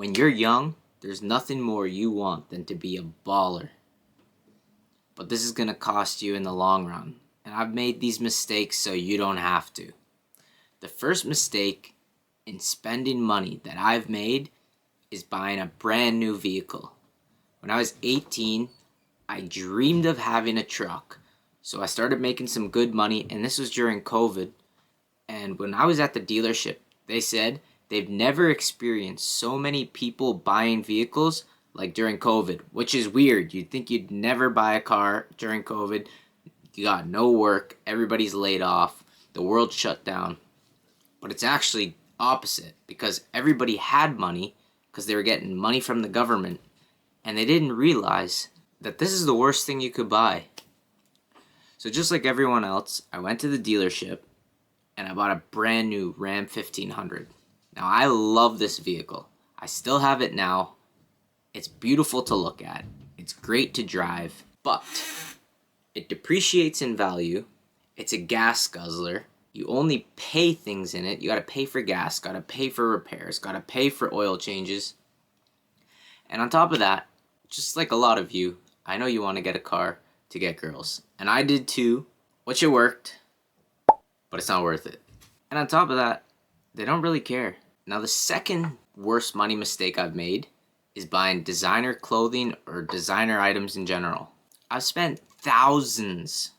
When you're young, there's nothing more you want than to be a baller. But this is going to cost you in the long run. And I've made these mistakes so you don't have to. The first mistake in spending money that I've made is buying a brand new vehicle. When I was 18, I dreamed of having a truck. So I started making some good money, and this was during COVID. And when I was at the dealership, they said they've never experienced so many people buying vehicles like during COVID, which is weird. You'd think you'd never buy a car during COVID. You got no work, everybody's laid off, the world shut down. But it's actually opposite because everybody had money because they were getting money from the government, and they didn't realize that this is the worst thing you could buy. So just like everyone else, I went to the dealership and I bought a brand new Ram 1500. Now I love this vehicle. I still have it now. It's beautiful to look at. It's great to drive, but it depreciates in value. It's a gas guzzler. You only pay things in it. You gotta pay for gas, gotta pay for repairs, gotta pay for oil changes. And on top of that, just like a lot of you, I know you want to get a car to get girls. And I did too, which it worked, but it's not worth it. And on top of that, they don't really care. Now the second worst money mistake I've made is buying designer clothing or designer items in general. I've spent thousands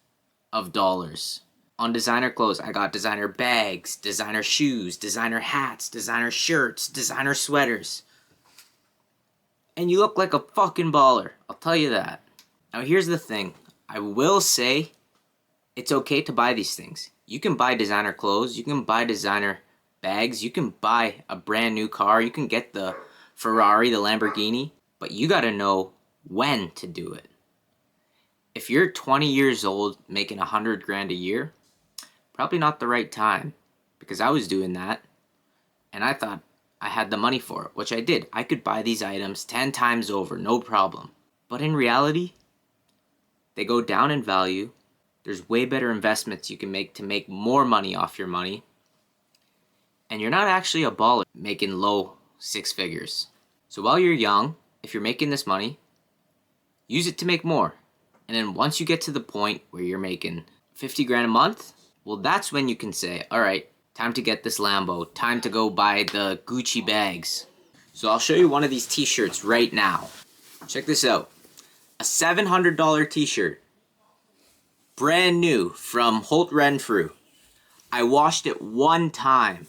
of dollars on designer clothes. I got designer bags, designer shoes, designer hats, designer shirts, designer sweaters. And you look like a fucking baller, I'll tell you that. Now here's the thing. I will say it's okay to buy these things. You can buy designer clothes, you can buy designer bags, you can buy a brand new car, you can get the Ferrari, the Lamborghini, but you gotta know when to do it. If you're 20 years old making 100 grand a year, probably not the right time, because I was doing that and I thought I had the money for it, which I did. I could buy these items 10 times over, no problem. But in reality, they go down in value. There's way better investments you can make to make more money off your money. And you're not actually a baller making low six figures. So while you're young, if you're making this money, use it to make more. And then once you get to the point where you're making 50 grand a month, well, that's when you can say, all right, time to get this Lambo, time to go buy the Gucci bags. So I'll show you one of these t-shirts right now. Check this out. A $700 t-shirt. Brand new from Holt Renfrew. I washed it one time.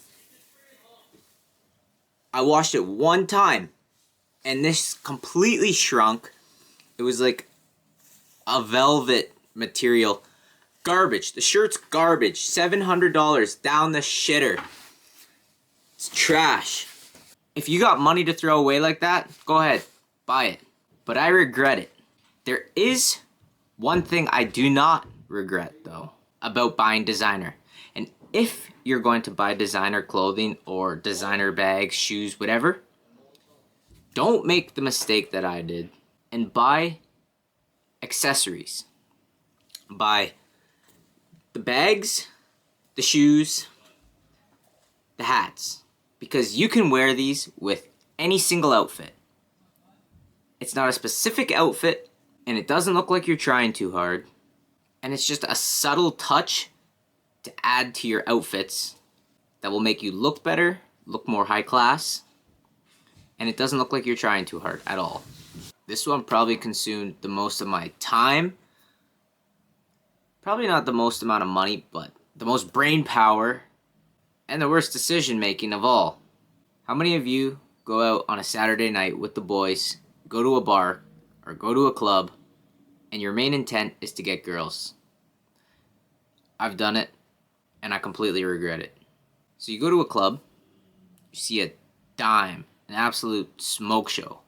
And this completely shrunk. It was like a velvet material. Garbage. The shirt's garbage. $700 down the shitter. It's trash. If you got money to throw away like that, go ahead, buy it. But I regret it. There is one thing I do not regret, though, about buying designer. And if you're going to buy designer clothing or designer bags, shoes, whatever, don't make the mistake that I did and buy accessories. Buy the bags, the shoes, the hats, because you can wear these with any single outfit. It's not a specific outfit, and it doesn't look like you're trying too hard, and it's just a subtle touch to add to your outfits that will make you look better, look more high class, and it doesn't look like you're trying too hard at all. This one probably consumed the most of my time. Probably not the most amount of money, but the most brain power and the worst decision making of all. How many of you go out on a Saturday night with the boys, go to a bar or go to a club, and your main intent is to get girls? I've done it, and I completely regret it. So you go to a club, you see a dime, an absolute smoke show.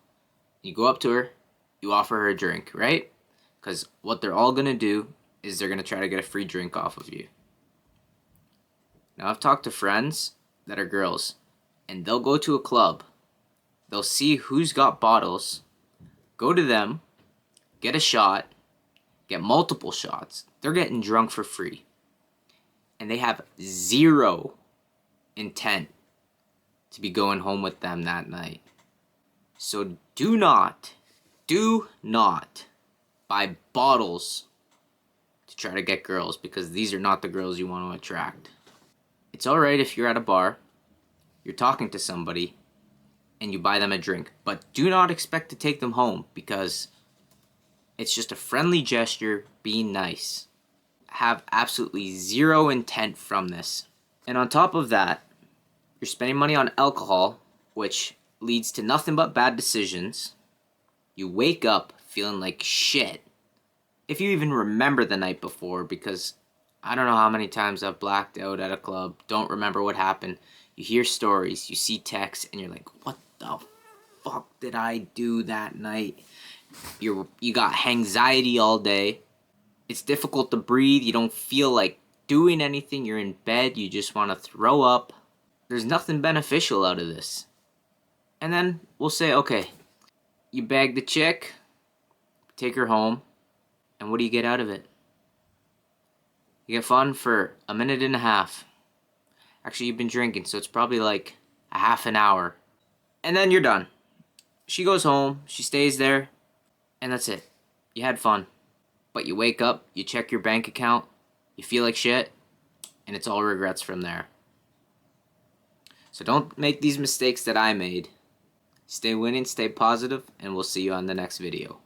You go up to her, you offer her a drink, right? Because what they're all going to do is they're going to try to get a free drink off of you. Now, I've talked to friends that are girls, and they'll go to a club. They'll see who's got bottles, go to them, get a shot, get multiple shots. They're getting drunk for free. And they have zero intent to be going home with them that night. So do not buy bottles to try to get girls, because these are not the girls you want to attract. It's alright if you're at a bar, you're talking to somebody, and you buy them a drink, but do not expect to take them home, because it's just a friendly gesture, being nice. Have absolutely zero intent from this. And on top of that, you're spending money on alcohol, which leads to nothing but bad decisions. You wake up feeling like shit. If you even remember the night before, because I don't know how many times I've blacked out at a club, don't remember what happened. You hear stories, you see texts, and you're like, what the fuck did I do that night? You got anxiety all day. It's difficult to breathe. You don't feel like doing anything. You're in bed. You just want to throw up. There's nothing beneficial out of this. And then we'll say, okay, you bag the chick, take her home, and what do you get out of it? You get fun for a minute and a half. Actually, you've been drinking, so it's probably like a half an hour. And then you're done. She goes home, she stays there, and that's it. You had fun. But you wake up, you check your bank account, you feel like shit, and it's all regrets from there. So don't make these mistakes that I made. Stay winning, stay positive, and we'll see you on the next video.